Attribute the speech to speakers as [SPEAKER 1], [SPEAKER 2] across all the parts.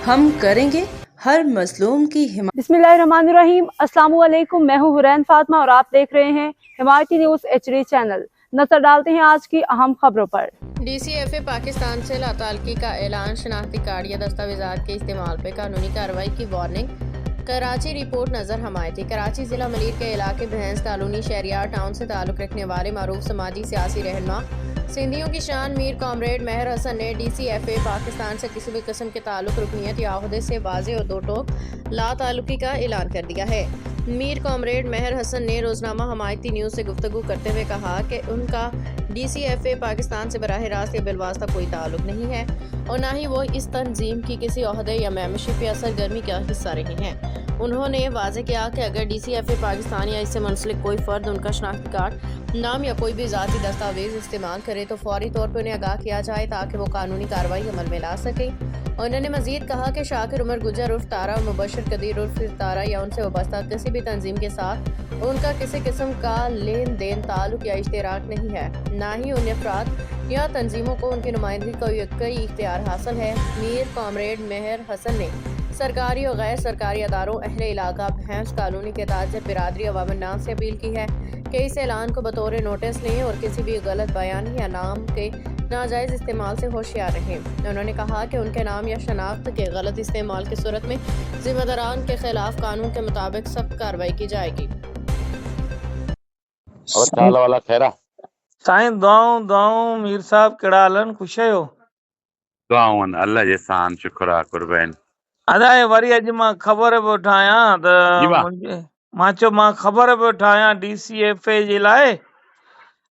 [SPEAKER 1] हम करेंगे हर मजलूम की हिमायत।
[SPEAKER 2] बिस्मिल्लाहिर्रहमानिर्रहीम। अस्सलाम वालेकुम। मैं हूँ हुरैन फातिमा और आप देख रहे हैं हिमायती न्यूज़ HD चैनल। नजर डालते हैं आज की अहम खबरों पर।
[SPEAKER 3] DCFA पाकिस्तान से लाताल्की का ऐलान, शनाख्ती कार्ड या दस्तावेजात के इस्तेमाल पर कानूनी कार्रवाई की वार्निंग। कराची रिपोर्ट नज़र हमायती। कराची ज़िला मलीर के इलाके भैंस कॉलोनी शहरियार टाउन से ताल्लुक़ रखने वाले मारूफ समाजी सियासी रहनुमा सिंधियों की शान मीर कॉमरेड महर हसन ने DCFA पाकिस्तान से किसी भी किस्म के ताल्लुक़, रुकनीत या ओहदे से वाज़ेह और दो टोक ला ताल्लुकी का ऐलान कर दिया है। मीर कॉमरेड महर हसन ने रोज़नामा हमायती न्यूज़ से गुफ्तगू करते हुए कहा कि उनका DCFA पाकिस्तान से बराह रास्त या बिलवास्ता कोई ताल्लुक़ नहीं है और ना ही वो इस तंजीम की किसी ओहदे या मेंबरशिप या सरगर्मी का हिस्सा रहे हैं। उन्होंने वाज़ेह किया कि अगर DCFA पाकिस्तान या इससे मुंसलिक कोई फ़र्द उनका शनाख्ती कार्ड, नाम या कोई भी ज़ाती दस्तावेज़ इस्तेमाल करे तो फौरी तौर पर उन्हें आगाह किया जाए ताकि वो कानूनी कार्रवाई अमल में ला सके। उन्होंने मज़ीद कहा कि शाकिर उमर गुजर उर्फ तारा और मुबशर कदीर उर्फ तारा या उनसे वाबस्ता किसी भी तंजीम के साथ उनका किसी किस्म का लेन देन, ताल्लुक़ या इश्तिराक नहीं है। ना ही उन अफराद या तंजीमों को उनकी नुमाइंदगी का कई इख्तियार हासिल है। मीर कॉमरेड महर हसन ने सरकारी और गैर सरकारी अदारों, अहले इलाका भैंस कॉलोनी के ताजर बिरादरी अवाम नाम से अपील की है कि इस ऐलान को बतौर नोटिस लें और किसी भी गलत बयान या नाम के नाजायज़ इस्तेमाल से होशियार रहें। उन्होंने कहा कि उनके नाम या शनाख्त के गलत इस्तेमाल की सूरत में जिम्मेदारान के खिलाफ कानून के मुताबिक सख्त कार्रवाई की जाएगी।
[SPEAKER 4] और ताला वाला खैरा
[SPEAKER 5] साईं दुआऊं मीर साहब केड़ा हालन? खुश आहियो?
[SPEAKER 4] दुआऊं अल्लाह जे सान शुक्र आ कुर्बान।
[SPEAKER 5] अदाए वरी अॼु मां ख़बर पियो ठाहियां
[SPEAKER 4] जी
[SPEAKER 5] त
[SPEAKER 4] वाह।
[SPEAKER 5] मां चयो मां ख़बर पियो ठाहियां DCFA जे लाइ।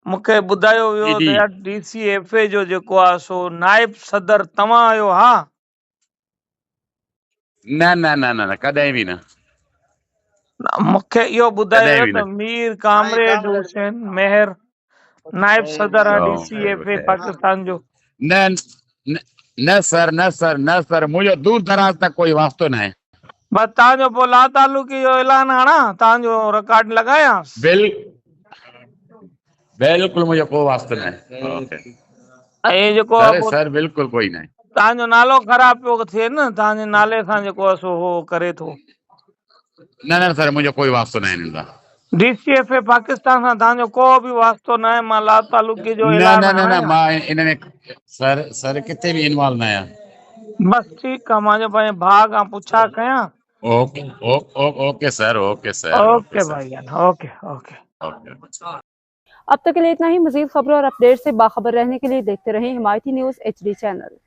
[SPEAKER 5] मूंखे ॿुधायो वियो
[SPEAKER 4] जी
[SPEAKER 5] त यार DCFA जो जेको आहे सो नाइब सदर तव्हां आहियो? हा,
[SPEAKER 4] न न न न न कॾहिं बि न,
[SPEAKER 5] मूंखे इहो ॿुधायो
[SPEAKER 4] कॾहिं
[SPEAKER 5] वियो
[SPEAKER 4] बि
[SPEAKER 5] त
[SPEAKER 4] न।
[SPEAKER 5] मीर कामरेड हुसैन महर नाइब सदर आहे DCFA पाकिस्तान जो।
[SPEAKER 4] न न न सर, न सर, न सर, मुंहिंजो दूर दराज तक कोई वास्तो न आहे।
[SPEAKER 5] बस तव्हांजो पोइ ला तालुकी जो ऐलान आणा, तव्हांजो रिकॉर्ड लॻायांसि?
[SPEAKER 4] बिल्कुलु मुंहिंजो को वास्तो न आहे। ओके
[SPEAKER 5] ऐं जेको
[SPEAKER 4] सर,
[SPEAKER 5] आहे पोइ
[SPEAKER 4] सर बिल्कुलु कोई न आहे।
[SPEAKER 5] तव्हांजो नालो ख़राब पियो थिए न, तव्हांजे नाले सां जेको आहे सो हो करे थो।
[SPEAKER 4] न न सर, मुंहिंजो कोई वास्तो न आहे हिननि सां।
[SPEAKER 5] DCFA पाकिस्तान सां तव्हांजो को बि वास्तो न आहे। मां ला तालुकी जो
[SPEAKER 4] न
[SPEAKER 5] ऐलान
[SPEAKER 4] न न न
[SPEAKER 5] आणायां?
[SPEAKER 4] मां इन में सर सर किथे बि इन्वॉल्व न आहियां।
[SPEAKER 5] बस ठीकु आहे, मां जो पंहिंजे भाउ खां पुछा कयां।
[SPEAKER 4] Okay okay sir, okay sir, okay
[SPEAKER 5] okay
[SPEAKER 4] sir,
[SPEAKER 5] भाई, ओके ओके।
[SPEAKER 4] ओके।
[SPEAKER 2] अब तक के लिए इतना ही। मजीद खबरों और अपडेट से बाखबर रहने के लिए देखते रहें हिमायती न्यूज़ HD चैनल।